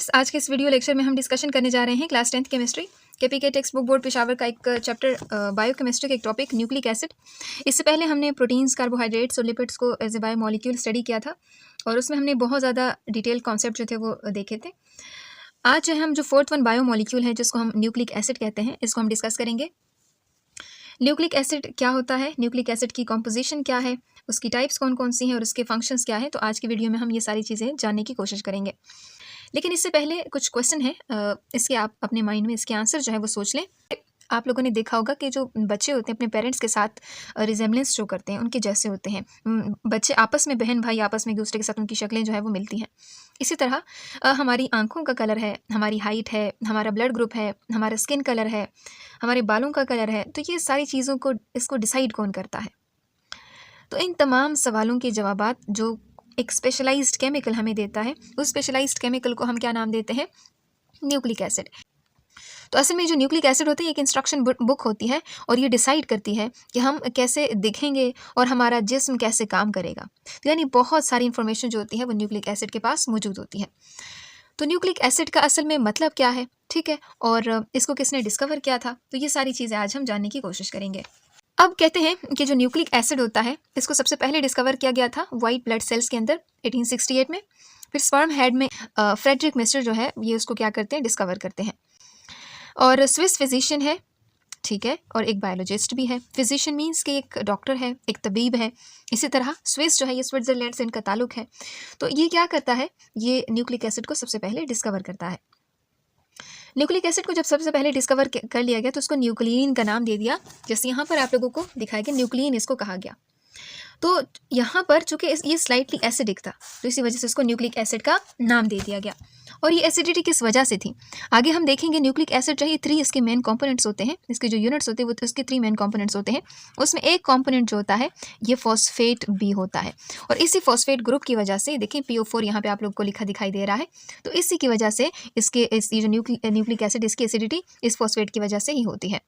Friends, आज के इस वीडियो लेक्चर में हम डिस्कशन करने जा रहे हैं class 10th chemistry KPK text book board Peshawar का एक चैप्टर बायोकेमिस्ट्री का एक टॉपिक न्यूक्लिक एसिड। इससे पहले हमने प्रोटीन्स, कार्बोहाइड्रेट्स और लिपिड्स को एज ए बायोमोलिक्यूल स्टडी किया था और उसमें हमने बहुत ज़्यादा डिटेल कॉन्सेप्ट जो थे वो देखे थे। आज जो है हम जो फोर्थ वन बायोमोलिक्यूल है जिसको हम न्यूक्लिक एसिड कहते हैं, इसको हम डिस्कस करेंगे। न्यूक्लिक एसिड क्या होता है, न्यूक्लिक एसिड की कॉम्पोजिशन क्या है, उसकी टाइप्स कौन कौन सी हैं और उसके फंक्शंस क्या हैं। तो आज की वीडियो में हम ये सारी चीज़ें जानने की कोशिश करेंगे। लेकिन इससे पहले कुछ क्वेश्चन है, इसके आप अपने माइंड में इसके आंसर जो है वो सोच लें। आप लोगों ने देखा होगा कि जो बच्चे होते हैं अपने पेरेंट्स के साथ रिजेम्बलेंस शो करते हैं, उनके जैसे होते हैं। बच्चे आपस में, बहन भाई आपस में एक दूसरे के साथ उनकी शक्लें जो है वो मिलती हैं। इसी तरह हमारी आंखों का कलर है, हमारी हाइट है, हमारा ब्लड ग्रुप है, हमारा स्किन कलर है, हमारे बालों का कलर है। तो ये सारी चीज़ों को इसको डिसाइड कौन करता है? तो इन तमाम सवालों के जवाबात जो एक स्पेशलाइज्ड केमिकल हमें देता है, उस स्पेशलाइज्ड केमिकल को हम क्या नाम देते हैं? Nucleic acid. तो असल में जो न्यूक्लिक एसिड होती है एक इंस्ट्रक्शन बुक होती है और ये डिसाइड करती है कि हम कैसे दिखेंगे और हमारा जिस्म कैसे काम करेगा। तो यानी बहुत सारी इंफॉर्मेशन जो होती है वो न्यूक्लिक एसिड के पास मौजूद होती है। तो न्यूक्लिक एसिड का असल में मतलब क्या है, ठीक है, और इसको किसने डिस्कवर किया था, तो ये सारी चीज़ें आज हम जानने की कोशिश करेंगे। अब कहते हैं कि जो न्यूक्लिक एसिड होता है इसको सबसे पहले डिस्कवर किया गया था वाइट ब्लड सेल्स के अंदर 1868 में। फिर स्पर्म हेड में फ्रेडरिक मिस्टर जो है ये उसको क्या करते हैं, डिस्कवर करते हैं। और स्विस फिजिशियन है, ठीक है, और एक बायोलॉजिस्ट भी है। फिजिशियन मीन्स कि एक डॉक्टर है, एक तबीब है। इसी तरह स्विस जो है ये स्विट्जरलैंड से इनका ताल्लुक है। तो ये क्या करता है, ये न्यूक्लिक एसिड को सबसे पहले डिस्कवर करता है। न्यूक्लिक एसिड को जब सबसे पहले डिस्कवर कर लिया गया तो उसको न्यूक्लियन का नाम दे दिया। जैसे यहाँ पर आप लोगों को दिखाया गया, न्यूक्लियन इसको कहा गया। तो यहाँ पर चूंकि ये स्लाइटली एसिडिक था तो इसी वजह से इसको न्यूक्लिक एसिड का नाम दे दिया गया। और ये एसिडिटी किस वजह से थी आगे हम देखेंगे। न्यूक्लिक एसिड जो है 3 इसके मेन कंपोनेंट्स होते हैं, इसके जो यूनिट्स होते हैं वो इसके 3 मेन कंपोनेंट्स होते हैं। उसमें एक कंपोनेंट जो होता है ये फॉस्फेट बी होता है और इसी फॉस्फेट ग्रुप की वजह से देखिए PO4 यहाँ पे आप लोग को लिखा दिखाई दे रहा है। तो इसी की वजह से ये जो न्यूक्लिक एसिड इसकी एसिडिटी इस फॉस्फेट की वजह से ही होती है।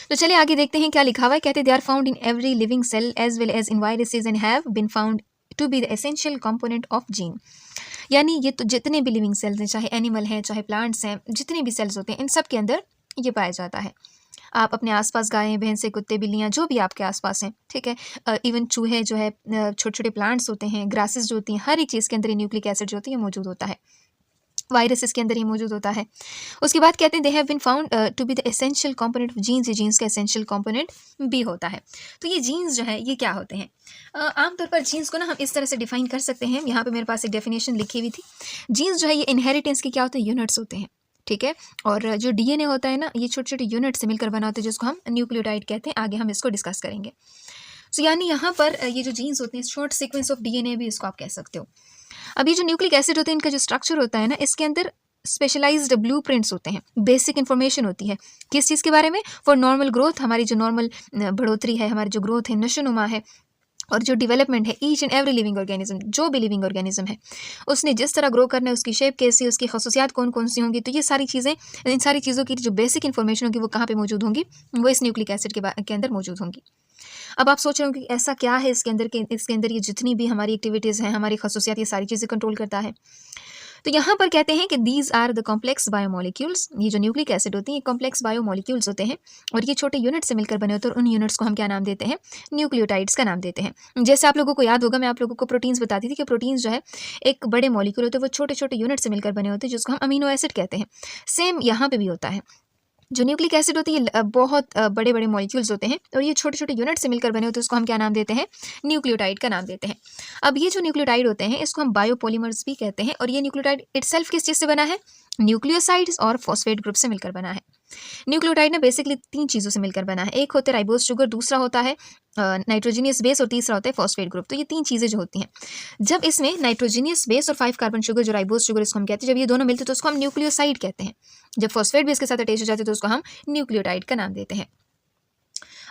तो चलिए आगे देखते हैं क्या लिखा हुआ है। कहते हैं they are found in every living cell as well as in viruses and have been found to be the essential component of gene. यानी ये तो जितने भी लिविंग सेल्स हैं, चाहे एनिमल हैं चाहे प्लांट्स हैं, जितने भी सेल्स होते हैं इन सब के अंदर ये पाया जाता है। आप अपने आसपास गायें, भैंसे, कुत्ते, बिल्लियाँ जो भी आपके आसपास हैं, ठीक है, इवन चूहे जो है, छोटे छोटे प्लांट्स होते हैं, ग्रासेस जो होती हैं, हर एक चीज़ के अंदर ये न्यूक्लिक एसिड जो होती है मौजूद होता है। वायरसेस के अंदर ही मौजूद होता है। उसके बाद कहते हैं they have been found to be the essential component of genes. ये जीन्स का एसेंशियल कंपोनेंट बी होता है। तो ये जीन्स जो है ये क्या होते हैं? आमतौर पर जीन्स को ना हम इस तरह से डिफाइन कर सकते हैं। यहाँ पे मेरे पास एक डेफिनेशन लिखी हुई थी। जीन्स जो है ये इनहेरिटेंस के क्या होते हैं, यूनिट्स होते हैं, ठीक है। और जो DNA होता है ना ये छोटे छोटे यूनिट से मिलकर बना होता है जिसको हम न्यूक्लियोटाइड कहते हैं। आगे हम इसको डिस्कस करेंगे। सो यानी यहाँ पर ये जो जीन्स होते हैं शॉर्ट सीक्वेंस ऑफ DNA भी इसको आप कह सकते हो। अब ये जो न्यूक्लिक एसिड होते हैं इनका जो स्ट्रक्चर होता है ना इसके अंदर स्पेशलाइज्ड ब्लूप्रिंट्स होते हैं, बेसिक इन्फॉर्मेशन होती है किस चीज़ के बारे में? फॉर नॉर्मल ग्रोथ, हमारी जो नॉर्मल बढ़ोतरी है, हमारी जो ग्रोथ है, नशोनुमा है, और जो डेवलपमेंट है each and every living organism, जो भी लिविंग ऑर्गेनिज्म है उसने जिस तरह ग्रो करना है, उसकी शेप कैसी, उसकी खसूसियात कौन कौन सी होंगी। तो ये सारी चीज़ें, इन सारी चीज़ों की जो बेसिक इन्फॉर्मेशन होगी वो कहाँ पे मौजूद होंगी? वो इस न्यूक्लिक एसिड के अंदर मौजूद होंगी। अब आप सोच रहे होंगे कि ऐसा क्या है इसके अंदर ये जितनी भी हमारी एक्टिविटीज़ हैं, हमारी खसूसियात, ये सारी चीज़ें कंट्रोल करता है। तो यहाँ पर कहते हैं कि these are the complex biomolecules. ये जो न्यूक्लिक एसिड होती है कॉम्प्लेक्स बायोमोलिक्यूल्स होते हैं और ये छोटे यूनिट से मिलकर बने होते हैं और उन यूनिट्स को हम क्या नाम देते हैं? न्यूक्लियोटाइड्स का नाम देते हैं। जैसे आप लोगों को याद होगा मैं आप लोगों को प्रोटीन्स बताती थी कि प्रोटीन्स जो है एक बड़े मॉलिक्यूल होते हैं, वो छोटे छोटे यूनिट से मिलकर बने होते हैं जिसको हम अमीनो एसिड कहते हैं। सेम यहाँ पे भी होता है। जो न्यूक्लिक एसिड होती है बहुत बड़े बड़े मॉलिक्यूल्स होते हैं और ये छोटे छोटे यूनिट से मिलकर बने होते हैं, उसको हम क्या नाम देते हैं? न्यूक्लियोटाइड का नाम देते हैं। अब ये जो न्यूक्लियोटाइड होते हैं इसको हम बायोपॉलीमर्स भी कहते हैं और ये न्यूक्लियोटाइड इटसेल्फ किस चीज़ से बना है? न्यूक्लियोसाइड्स और फॉस्फेट ग्रुप से मिलकर बना है। न्यूक्लियोटाइड ना बेसिकली 3 चीज़ों से मिलकर बना है। एक होता है राइबोज शुगर, दूसरा होता है नाइट्रोजीनियस बेस और तीसरा होता है फॉस्फेट ग्रुप। तो ये 3 चीज़ें जो होती हैं, जब इसमें नाइट्रोजीनियस बेस और 5 कार्बन शुगर जो राइबोज शुगर इसको हम कहते हैं, जब ये दोनों मिलते हैं तो उसको हम न्यूक्लियोसाइड कहते हैं। जब फॉस्फेट बेस के साथ अटैच हो जाते हैं तो उसको हम न्यूक्लियोटाइड का नाम देते हैं।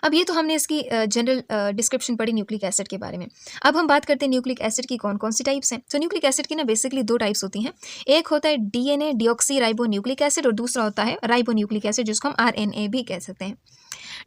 अब ये तो हमने इसकी जनरल डिस्क्रिप्शन पढ़ी न्यूक्लिक एसिड के बारे में। अब हम बात करते हैं न्यूक्लिक एसिड की कौन कौन सी टाइप्स हैं। तो न्यूक्लिक एसिड की ना बेसिकली 2 टाइप्स होती हैं। एक होता है DNA deoxy ribo nucleic acid और दूसरा होता है राइबो न्यूक्लिक एसिड जिसको हम RNA भी कह सकते हैं।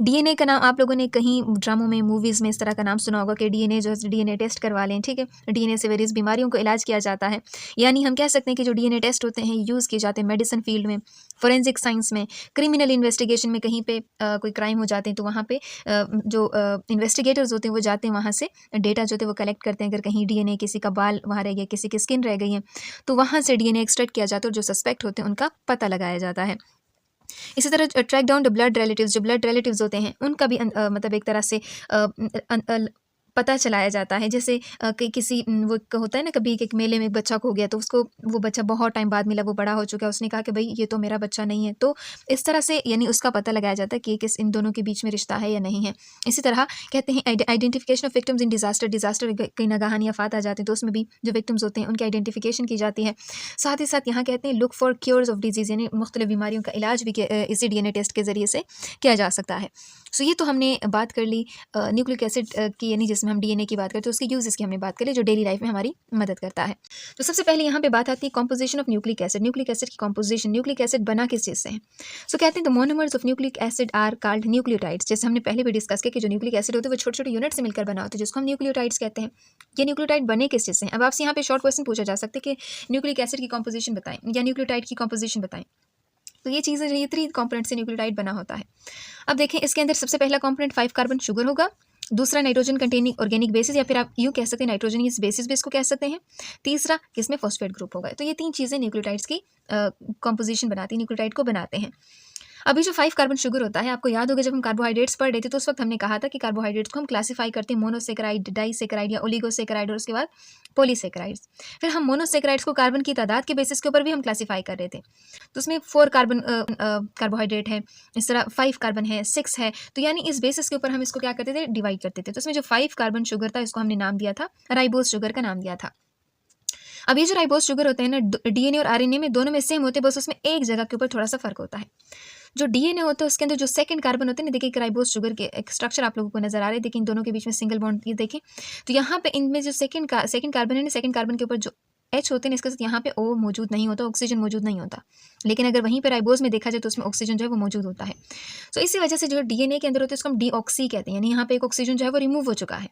डीएनए का नाम आप लोगों ने कहीं ड्रामों में, मूवीज़ में इस तरह का नाम सुना होगा कि डीएनए जो है डीएनए टेस्ट करवा लें, ठीक है। डीएनए से वेरियस बीमारियों को इलाज किया जाता है। यानी हम कह सकते हैं कि जो डीएनए टेस्ट होते हैं यूज़ किए जाते हैं मेडिसिन फील्ड में, फोरेंसिक साइंस में, क्रिमिनल इन्वेस्टिगेशन में, कहीं पे कोई क्राइम हो जाते हैं तो वहाँ पे जो इन्वेस्टिगेटर्स होते हैं वो जाते हैं वहाँ से डेटा जो होते हैं वो कलेक्ट करते हैं। अगर कहीं डीएनए किसी का बाल वहाँ रह गया, किसी की स्किन रह गई है, तो वहाँ से डीएनए एक्सट्रैक्ट किया जाता है और जो सस्पेक्ट होते हैं उनका पता लगाया जाता है। इसी तरह track down the blood relatives, जो ब्लड रिलेटिव्स होते हैं उनका भी मतलब एक तरह से पता चलाया जाता है। जैसे किसी वो एक होता है ना, कभी एक मेले में एक बच्चा खो गया तो उसको वो बच्चा बहुत टाइम बाद मिला, वो बड़ा हो चुका है, उसने कहा कि भाई ये तो मेरा बच्चा नहीं है। तो इस तरह से यानी उसका पता लगाया जाता है कि किस इन दोनों के बीच में रिश्ता है या नहीं है। इसी तरह कहते हैं identification of victims in disaster, disaster कहीं नगाहानी आफात आ जाते हैं तो उसमें भी जो विक्टिम्स होते हैं उनकी आइडेंटिफिकेशन की जाती है। साथ ही साथ यहाँ कहते हैं look for cures of disease, यानी मुख्तलिफ बीमारियों का इलाज भी इसी डीएनए टेस्ट के ज़रिए से किया जा सकता है। सो ये तो हमने बात कर ली न्यूक्लिक एसिड की, यानी जिसमें हम डीएनए की बात करते हैं उसके यूज़ की हमने बात करी जो डेली लाइफ में हमारी मदद करता है। तो सबसे पहले यहाँ पे बात आती है composition of nucleic acid. Nucleic acid की कॉम्पोजिशन, न्यूक्लिक एसिड बना किस चीज़ से है? सो कहते हैं the monomers of nucleic acid are called nucleotides. जैसे हमने पहले भी डिस्कस किया कि जो न्यूक्लिक एसिड होते हैं वो छोटे छोटे यूनिट से मिलकर बना होता है जिसको हम न्यूक्लियोटाइड्स कहते हैं। ये न्यूक्लियोटाइड बने किस चीज़ से हैं? अब आपसे यहाँ पे शॉर्ट क्वेश्चन पूछा जा सकता है कि न्यूक्लिक एसिड की कॉम्पोजिशन बताएं या न्यूक्लियोटाइड की कॉम्पोजिशन बताएं। तो ये चीज़ें, ये 3 कंपोनेंट से न्यूक्लियोटाइड बना होता है। अब देखें इसके अंदर सबसे पहला कंपोनेंट 5 कार्बन शुगर होगा, दूसरा नाइट्रोजन कंटेनिंग ऑर्गेनिक बेसिस या फिर आप यूँ कह सकते हैं नाइट्रोजन इस बेसिस भी इसको कह सकते हैं। तीसरा इसमें फॉस्फेट ग्रुप होगा। तो ये 3 चीज़ें न्यूक्लियोटाइड्स की कंपोजिशन बनाती हैं, न्यूक्लियोटाइड को बनाते हैं। अभी जो 5 कार्बन शुगर होता है, आपको याद होगा जब हम कार्बोहाइड्रेट्स पढ़ रहे थे तो उस वक्त हमने कहा था कि कार्बोहाइड्रेट्स को हम क्लासिफाई करते हैं मोनोसेकेराइड, डाइसेकेराइड या ओलिगोसेकेराइड और उसके बाद पॉलीसेकेराइड्स। फिर हम मोनोसेकेराइड्स को कार्बन की तादाद के बेसिस के ऊपर भी हम क्लासिफाई कर रहे थे। तो उसमें 4 कार्बन कार्बोहाइड्रेट है, इस तरह 5 कार्बन है, 6 है, तो यानी इस बेसिस के ऊपर हम इसको क्या करते थे, डिवाइड करते थे। तो उसमें जो 5 कार्बन शुगर था इसको हमने नाम दिया था राइबोज शुगर का नाम दिया था। अब ये जो राइबोज शुगर होते हैं ना, डीएनए और आरएनए में दोनों में सेम होते हैं, बस उसमें एक जगह के ऊपर थोड़ा सा फर्क होता है। जो डीएनए होता है उसके अंदर जो सेकंड कार्बन होते हैं ना, देखिए एक राइबोज शुगर के एक स्ट्रक्चर आप लोगों को नजर आ रहा है, देखिए इन दोनों के बीच में सिंगल बॉन्ड, ये देखें। तो यहाँ पे इनमें जो सेकंड कार्बन है ना, सेकंड कार्बन के ऊपर जो H होते हैं इसके साथ यहाँ पे O मौजूद नहीं होता, ऑक्सीजन मौजूद नहीं होता। लेकिन अगर वहीं पे राइबोज में देखा जाए तो उसमें ऑक्सीजन जो है वो मौजूद होता है। तो इसी वजह से जो डीएनए के अंदर होते हैं उसको हम डीऑक्सी कहते हैं, यानी यहाँ पे एक ऑक्सीजन जो है वो रिमूव हो चुका है।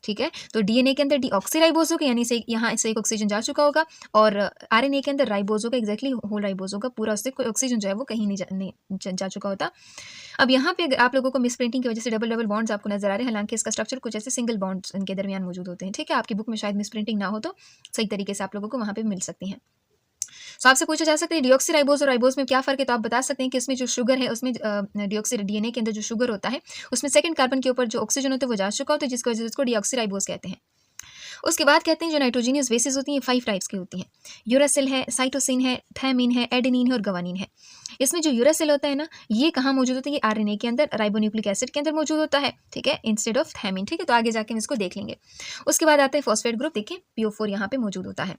ठीक है, तो डीएनए के अंदर डीऑक्सीराइबोज होगा, यानी से यहाँ से एक ऑक्सीजन जा चुका होगा, और आरएनए के अंदर राइबोज होगा, एक्जैक्टली होल राइबोज होगा, पूरा उससे कोई ऑक्सीजन जो है वो कहीं नहीं जा चुका होता। अब यहाँ पे आप लोगों को मिसप्रिंटिंग की वजह से डबल डबल बॉन्ड्स आपको नजर आ रहे हैं, हालांकि इसका स्ट्रक्चर कुछ ऐसे सिंगल बॉन्ड्स इनके दरमियान मौजूद होते हैं। ठीक है, आपकी बुक में शायद मिसप्रिंटिंग ना हो तो सही तरीके से आप लोगों को वहाँ पे मिल सकती हैं। तो आपसे पूछा जा सकता है डिऑक्सीराइबोज और राइबोज में क्या फ़र्क है, तो आप बता सकते हैं कि इसमें जो शुगर है उसमें डिऑक्सी डीएनए के अंदर जो शुगर होता है उसमें सेकंड कार्बन के ऊपर जो ऑक्सीजन होता है वो जा चुका होता है, जिसकी वजह से उसको डिऑक्सीराइबोज कहते हैं। उसके बाद कहते हैं जो नाइट्रोजीनियस बेसिस होती हैं 5 टाइप्स की होती हैं। यूरासिल है, साइटोसिन है, थायमीन है, एडेनिन है और गवानीन है। इसमें जो यूरासिल होता है ना, ये कहाँ मौजूद होता है, ये आरएनए के अंदर राइबोन्यूक्लिक एसिड के अंदर मौजूद होता है। ठीक है, इंस्टेड ऑफ थायमीन। ठीक है, तो आगे जाके हम इसको देख लेंगे। उसके बाद आता है फॉस्फेट ग्रुप, देखिए PO4 यहाँ पे मौजूद होता है।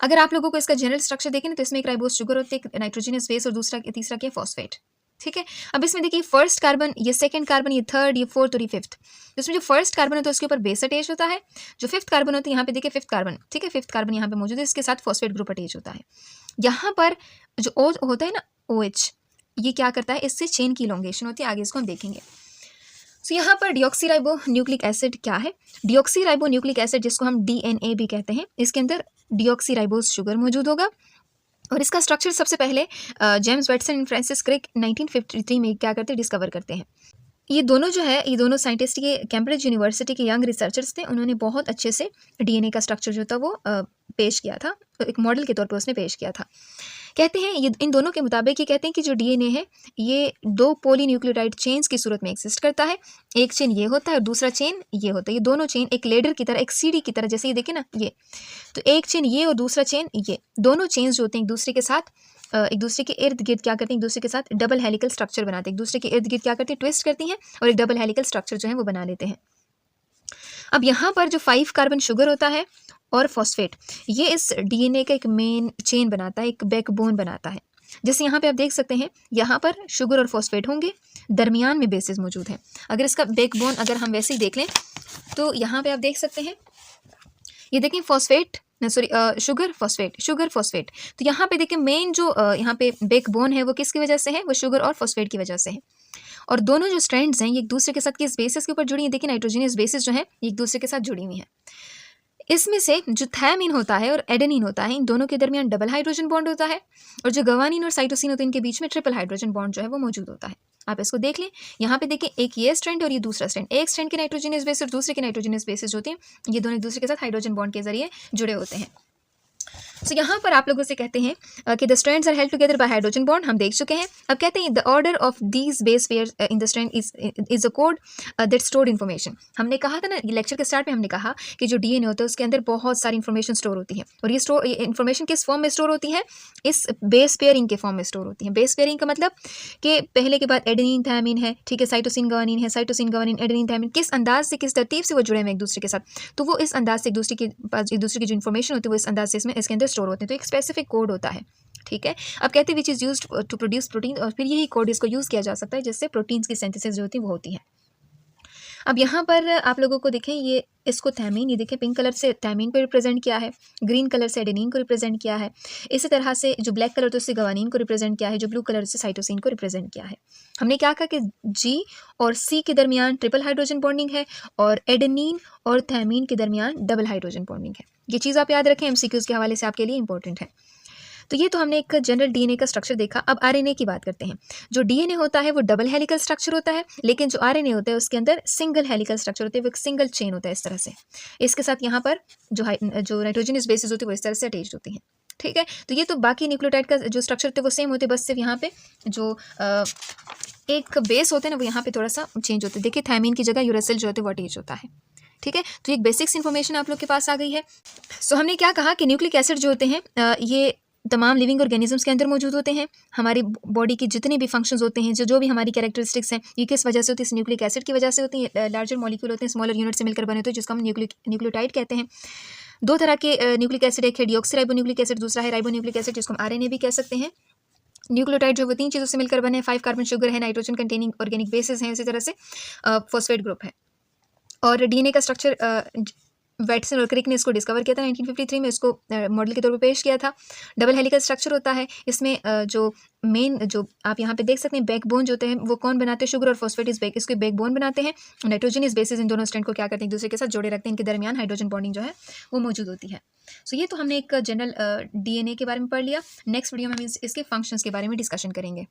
अगर आप लोगों को इसका जनरल स्ट्रक्चर देखें ना, तो इसमें एक राइबोज शुगर होती है, एक नाइट्रोजनस बेस और तीसरा क्या है, फॉस्फेट। ठीक है, अब इसमें देखिए फर्स्ट कार्बन, ये सेकंड कार्बन, ये थर्ड, ये फोर्थ और ये फिफ्थ। तो इसमें जो फर्स्ट कार्बन होता है उसके ऊपर बेस अटैच होता है। जो फिफ्थ कार्बन होता है यहाँ पे देखिए फिफ्थ कार्बन, ठीक है, फिफ्थ कार्बन यहाँ पे मौजूद है, इसके साथ फॉस्फेट ग्रुप अटैच होता है। यहाँ पर जो O होता है ना, OH, ये क्या करता है, इससे चेन की इलोंगेशन होती है, आगे इसको हम देखेंगे। तो यहाँ पर डिऑक्सीराइबो न्यूक्लिक एसिड क्या है, डिऑक्सीराइबो न्यूक्लिक एसिड जिसको हम DNA भी कहते हैं, इसके अंदर डिऑक्सीराइबोज शुगर मौजूद होगा। और इसका स्ट्रक्चर सबसे पहले जेम्स वेटसन एंड फ्रांसिस क्रिक 1953 में क्या करते हैं, डिस्कवर करते हैं। ये दोनों जो है, ये दोनों साइंटिस्ट के कैम्ब्रिज यूनिवर्सिटी के यंग रिसर्चर्स थे। उन्होंने बहुत अच्छे से DNA का स्ट्रक्चर जो था वो पेश किया था, एक मॉडल के तौर पर उसने पेश किया था। कहते हैं ये इन दोनों के मुताबिक ये कहते हैं कि जो DNA है ये 2 पॉलीन्यूक्लियोटाइड चेन्स की सूरत में एग्जिस्ट करता है। एक चेन ये होता है और दूसरा चेन ये होता है। ये दोनों चेन एक लेडर की तरह, एक सीढ़ी की तरह, जैसे ये देखें ना, ये तो एक चेन ये और दूसरा चेन ये, दोनों चेन्स जो होते हैं एक दूसरे के साथ एक दूसरे के इर्द गिर्द क्या करते हैं, एक दूसरे के साथ डबल हेलिकल स्ट्रक्चर बनाते हैं, एक दूसरे के इर्द गिर्द क्या करते हैं, ट्विस्ट करती हैं और एक डबल हेलिकल स्ट्रक्चर जो है वो बना लेते हैं। अब यहाँ पर जो 5 कार्बन शुगर होता है और फॉस्फेट, ये इस DNA का एक मेन चेन बनाता है, एक बैकबोन बनाता है। जैसे यहाँ पे आप देख सकते हैं, यहाँ पर शुगर और फॉस्फेट होंगे, दरमियान में बेसिस मौजूद है। अगर इसका बैकबोन अगर हम वैसे ही देख लें तो यहाँ पे आप देख सकते हैं, ये देखें फॉस्फेट, सॉरी शुगर फॉस्फेट। तो यहाँ पे देखिए मेन जो यहाँ पे बैकबोन है वो किसकी वजह से है, वो शुगर और फॉस्फेट की वजह से है। और दोनों जो स्ट्रैंड्स हैं ये एक दूसरे के साथ किस बेसिस के ऊपर जुड़ी हैं, देखिए नाइट्रोजनियस बेसिस जो है एक दूसरे के साथ जुड़ी हुई हैं। इसमें से जो थायमीन होता है और एडेनिन होता है, इन दोनों के दरमियान डबल हाइड्रोजन बॉन्ड होता है, और जो गवानीन और साइटोसिन होते हैं इनके बीच में ट्रिपल हाइड्रोजन बॉन्ड जो है वो मौजूद होता है। आप इसको देख लें, यहाँ पे देखें एक ये स्ट्रैंड और ये दूसरा स्ट्रैंड, एक स्ट्रैंड के नाइट्रोजनस बेस और दूसरे के नाइट्रोजनस बेसिस होते हैं, ये दोनों एक दूसरे के साथ हाइड्रोजन बॉन्ड के जरिए जुड़े होते हैं। तो यहाँ पर आप लोगों से कहते हैं कि the strands are held together by hydrogen bond, हम देख चुके हैं। अब कहते हैं the order of these base pairs in the strand is a code that stored information. हमने कहा था ना लेक्चर के स्टार्ट में, हमने कहा कि जो डीएनए होता है उसके अंदर बहुत सारी इन्फॉर्मेशन स्टोर होती है, और ये इन्फॉर्मेशन किस फॉर्म में स्टोर होती है, इस बेस पेयरिंग के फॉर्म में स्टोर होती है। बेस पेयरिंग का मतलब कि पहले के बाद एडेनिन थायमीन है, ठीक है, साइटोसिन गवानीन है, साइटोसिन गवानीन एडेनिन थायमीन, किस अंदाज से किस तरतीब से वो जुड़े हुए एक दूसरे के साथ, तो वो इस अंदाज से एक दूसरे के पास एक दूसरे की जो इन्फॉर्मेशन होती है वो इस अंदाज से इसके अंदर स्टोर होते हैं। तो एक स्पेसिफिक कोड होता है, ठीक है। अब कहते हैं which is used to produce protein, और फिर यही कोड इसको यूज़ किया जा सकता है जिससे प्रोटीन्स की सिंथेसिस जो होती है वो होती है। अब यहाँ पर आप लोगों को देखें, ये इसको थायमीन, ये देखें पिंक कलर से थायमीन को रिप्रेजेंट किया है, ग्रीन कलर से एडेनिन को रिप्रेजेंट किया है, इसी तरह से जो ब्लैक कलर तो उससे गवानीन को रिप्रेजेंट किया है, जो ब्लू कलर से साइटोसिन को रिप्रेजेंट किया है। हमने क्या कहा कि जी और सी के दरमियान ट्रिपल हाइड्रोजन बॉन्डिंग है, और एडेनिन और थायमीन के दरमियान डबल हाइड्रोजन बॉन्डिंग है। ये चीज़ आप याद रखें, एमसीक्यूज़ के हवाले से आपके लिए इंपॉर्टेंट है। तो ये तो हमने एक जनरल डीएनए का स्ट्रक्चर देखा। अब आरएनए की बात करते हैं। जो डीएनए होता है वो डबल हेलिकल स्ट्रक्चर होता है, लेकिन जो आरएनए होता है उसके अंदर सिंगल हेलिकल स्ट्रक्चर होता है, वो एक सिंगल चेन होता है इस तरह से। इसके साथ यहाँ पर जो नाइट्रोजनस बेसिस होती है वो इस तरह से अटैच्ड होती हैं, ठीक है। तो ये तो बाकी न्यूक्लियोटाइड का जो स्ट्रक्चर होते हैं वो सेम होते हैं, बस सिर्फ यहाँ पे जो एक बेस होते हैं ना वो यहाँ पे थोड़ा सा चेंज होता है। देखिए थायमीन की जगह यूरेसिल जो होते हैं वो अटैच होता है, ठीक है। तो एक बेसिक्स इन्फॉर्मेशन आप लोग के पास आ गई है। सो हमने क्या कहा कि न्यूक्लिक एसिड जो होते हैं ये तमाम लिविंग ऑर्गेनिजम्स के अंदर मौजूद होते हैं। हमारी बॉडी की जितने भी फंक्शंस होते हैं, जो भी हमारी कैरेक्टरिस्टिक्स हैं, ये किस वजह से होती है, इस न्यूक्लिक एसिड की वजह से होती है। लार्जर मॉलिक्यूल होते हैं, स्मॉलर यूनिट से मिलकर बने होते हैं, जिसको हम न्यूक्लियोटाइड कहते हैं। दो तरह के न्यूक्लिक एसिड, एक है डीऑक्सीराइबोन्यूक्लिक एसिड, दूसरा है राइबोन्यूक्लिक एसिड, जिसको हम आरएनए भी कह सकते हैं। न्यूक्लियोटाइड जो वो तीन चीज़ों से मिलकर बने हैं, 5 कार्बन शुगर है, नाइट्रोजन कंटेनिंग ऑर्गेनिक बेसिस हैं, इसी तरह से फॉस्फेट ग्रुप है। और डीएनए का स्ट्रक्चर वेटसन और क्रिक ने इसको डिस्कवर किया था 1953 में, इसको मॉडल के तौर पे पेश किया था। डबल हेलिकल स्ट्रक्चर होता है इसमें। जो मेन जो आप यहाँ पे देख सकते हैं बैकबोन जो होते हैं वो कौन बनाते हैं, शुगर और फॉस्फेट इस इसको बैकबोन बनाते हैं। नाइट्रोजन इस बेसिस इन दोनों स्ट्रैंड को क्या करते हैं, एक दूसरे के साथ जोड़े रखते हैं, इनके दरमियान हाइड्रोजन बॉन्डिंग जो है वो मौजूद होती है। सो ये तो हमने एक जनरल डीएनए के बारे में पढ़ लिया। नेक्स्ट वीडियो में हम इसके फंक्शंस के बारे में डिस्कशन करेंगे।